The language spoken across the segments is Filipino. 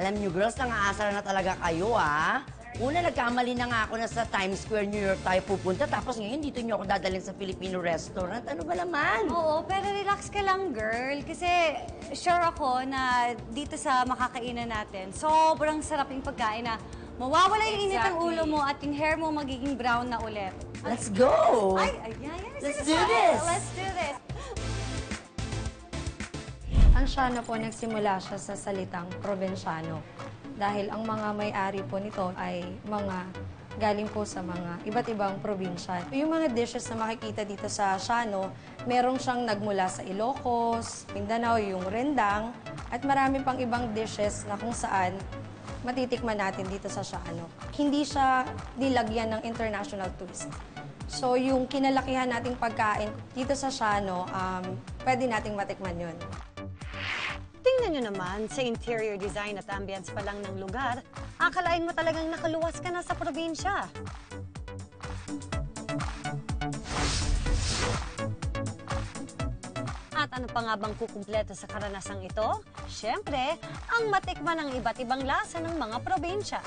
Alam niyo, girls, nang-aasar na talaga kayo, ah. Una, nagkamali na nga ako na sa Times Square, New York tayo pupunta. Tapos ngayon, dito niyo ako dadalhin sa Filipino restaurant. Ano ba naman? Oo, pero relax ka lang, girl. Kasi sure ako na dito sa makakainan natin, sobrang sarap yung pagkain na mawawala yung init ng ulo mo at yung hair mo magiging brown na ulit. Let's go! Ay, ayan. Let's do this! Let's do this! Ang Siano po, nagsimula siya sa salitang probinsyano. Dahil ang mga may-ari po nito ay mga galing po sa mga iba't ibang probinsya. Yung mga dishes na makikita dito sa Siano, merong siyang nagmula sa Ilocos, Mindanao, yung rendang, at marami pang ibang dishes na kung saan matitikman natin dito sa Siano. Hindi siya nilagyan ng international twist. So yung kinalakihan nating pagkain dito sa Siano, pwede nating matikman yun. Tingnan nyo naman, sa interior design at ambience pa lang ng lugar, akalain mo talagang nakaluwas ka na sa probinsya. At ano pa nga bang kukumpleto sa karanasang ito? Siyempre, ang matikman ng iba't ibang lasa ng mga probinsya.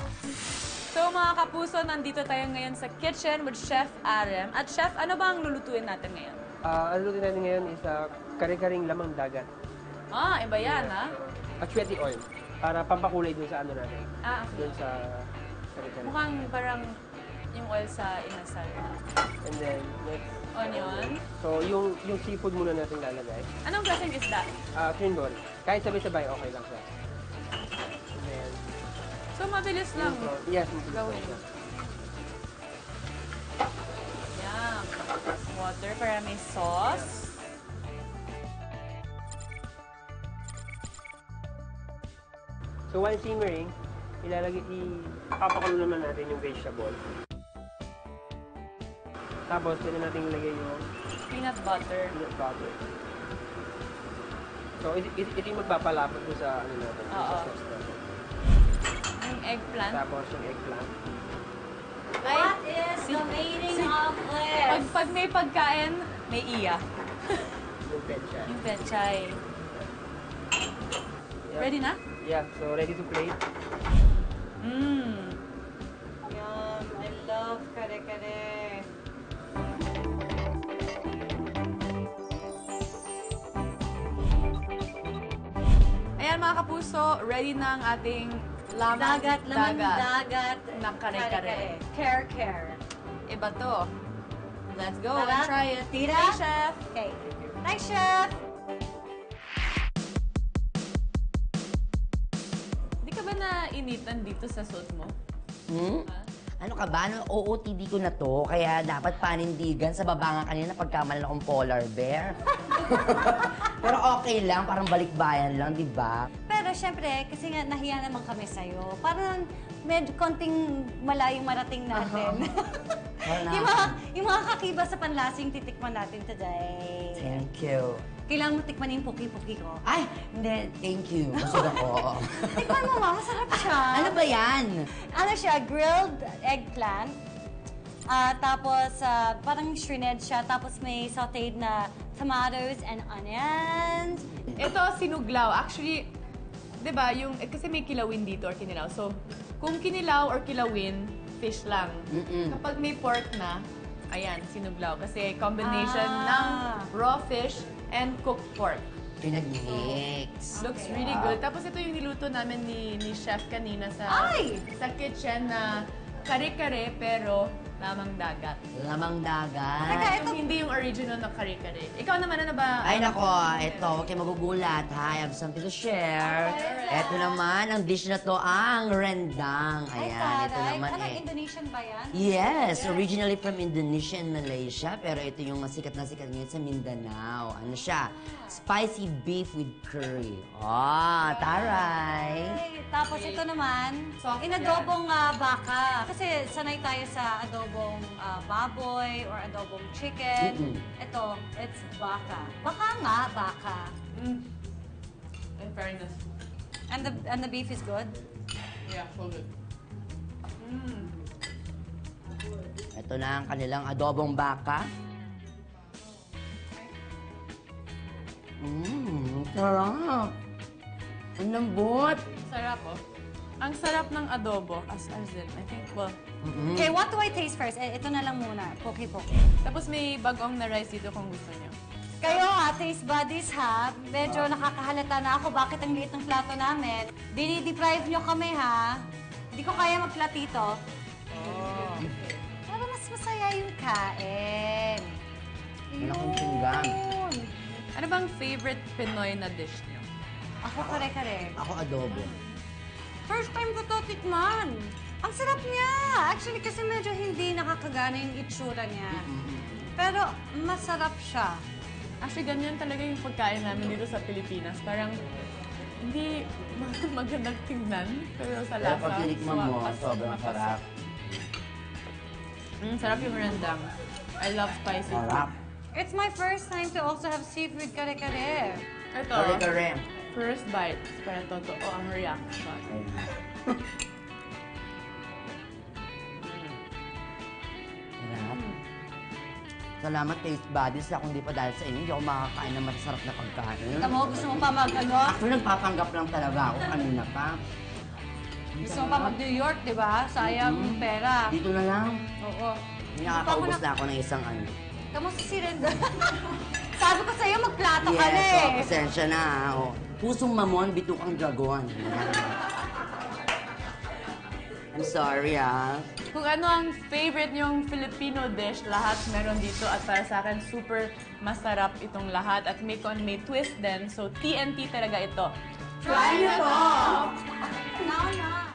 So mga kapuso, nandito tayo ngayon sa kitchen with Chef Arem. At Chef, ano ba ang lulutuin natin ngayon? Ang luto natin ngayon is kare-karing lamang dagat. Ah, iba yan, ha? At sweaty oil. Para pampakulay dun sa ano natin. Ah, okay. Dun sa kare-kare. Mukhang parang yung oil sa inasal. And then, next. Onion. So, yung seafood muna natin lalagay. Anong klaseng isda? Trinbol. Kahit sabay-sabay, okay lang siya. And then, So, mabilis lang. yes, mabilis Gawin. lang siya. Yan. Water para may sauce. So, while simmering, ipapakulo naman natin yung vegetable. Tapos, pwede natin ilagay yung Peanut butter. peanut butter. So, ito yung magpapalapot doon sa ano natin, Oo. sa sauce natin. Yung eggplant. Tapos, yung eggplant. What is the meaning of this? Pag may pagkain, may iya. Yung pechay. Yung pechay. Yeah. Ready na? Yeah, so ready to plate. Mmm. Yum, I love kare-kare. Ayan mga kapuso, ready na ang ating lamang Dagat na kare-kare. Care. Iba to. Let's go Tara. and try it. Tira. Hey, Chef! Okay. Thanks, Chef! Di ka ba nainitan dito sa suit mo? Ano ka ba? OOTD ko na to, kaya dapat panindigan sa baba nga kanina pagkamalan akong polar bear. Pero okay lang, parang balikbayan lang, di ba? Pero syempre, kasi nga nahiya naman kami sa'yo. Parang medyo konting malayong marating natin. yung mga kakiba sa panlasing titikman natin today. Thank you. Kailangan mo tikman yung puki-puki ko. Ay, hindi. Thank you. Busog ako. Tikman mo, ma. Masarap siya. Ano ba yan? Ano siya? Grilled eggplant. Tapos, parang shredded siya. Tapos may sauteed na tomatoes and onions. Ito, sinuglaw. Actually, di ba, kasi may kilawin dito or kinilaw. So, kung kinilaw or kilawin, fish lang. Kapag may pork na, ayan, sinuglaw. Kasi combination ng raw fish and cooked pork. Pinag-mix. Looks really good. Tapos ito yung niluto namin ni Chef kanina sa kitchen na kare-kare pero lamang dagat. Lamang dagat. Teka, Hindi yung original na kare-kare. Ikaw naman, ano ba? Ay nako, ito, huwag kayo magugulat ha. I have something to share. Ito naman, ang dish na to, ang rendang. Ayan, ito naman Anong Indonesian ba yan? Yes, originally from Indonesia and Malaysia, pero ito yung sikat na sikat ngayon sa Mindanao. Ano siya? Spicy beef with curry. Taray! Ay, tapos ito naman, Soft inadobong baka. Kasi sanay tayo sa adobong baboy or adobong chicken. Ito, it's baka. Baka nga, baka. In fairness. And the beef is good? Yeah, so good. Ito na ang kanilang adobong baka. Sarap. Ang lambot. Sarap, oh. Ang sarap ng adobo, as in, I think, well. Okay, what do I taste first? Ito na lang muna. Poke-poke. Tapos may bagong na rice dito kung gusto niyo. Kayo ha, taste buddies ha. Medyo nakakahalata na ako bakit ang liit ng plato namin. Dinideprive nyo kami ha. Hindi ko kaya magplatito. Para mas masaya yung kain. Wala akong pinggan. Yun. Ano bang favorite Pinoy na dish niyo? Ako kare-kare. Ako adobo. First time ko to tikman. Ang sarap niya. Actually, kasi medyo hindi nakakagana yung itsura niya. Pero masarap siya. Actually, ganyan talaga yung pagkain namin dito sa Pilipinas. Parang hindi magandang tingnan, pero sa Pero lasa. pag tinikman mo, sobrang mapasok. sarap. Sarap yung rendang. I love spicy Sarap. It's my first time to also have seafood kare-kare. Ito, Kare-kare. first bite. Para totoo ang reaction. Sarap. Salamat, Taste Buddies. Kung di pa dahil sa inyo, hindi ako makakain ng masasarap na pagkain. Kita mo, gusto mo pa ano? Actually, nagpapanggap lang talaga ako kanina pa. Gusto mo pa mag-New York, di ba? Sayang yung pera. Dito na lang. Oo. Nakakaubos na ako ng isang ano. Kamusta si Renda? Sabi ko sa'yo, magplato ka na Yes, eh. oh, pasensya na. Oh. Pusong mamon, bitukang dragon. I'm sorry, ah. Kung ano ang favorite niyong Filipino dish, lahat meron dito. At para sa akin, super masarap itong lahat. At may twist din. So, TNT talaga ito. Try nyo to! Now na.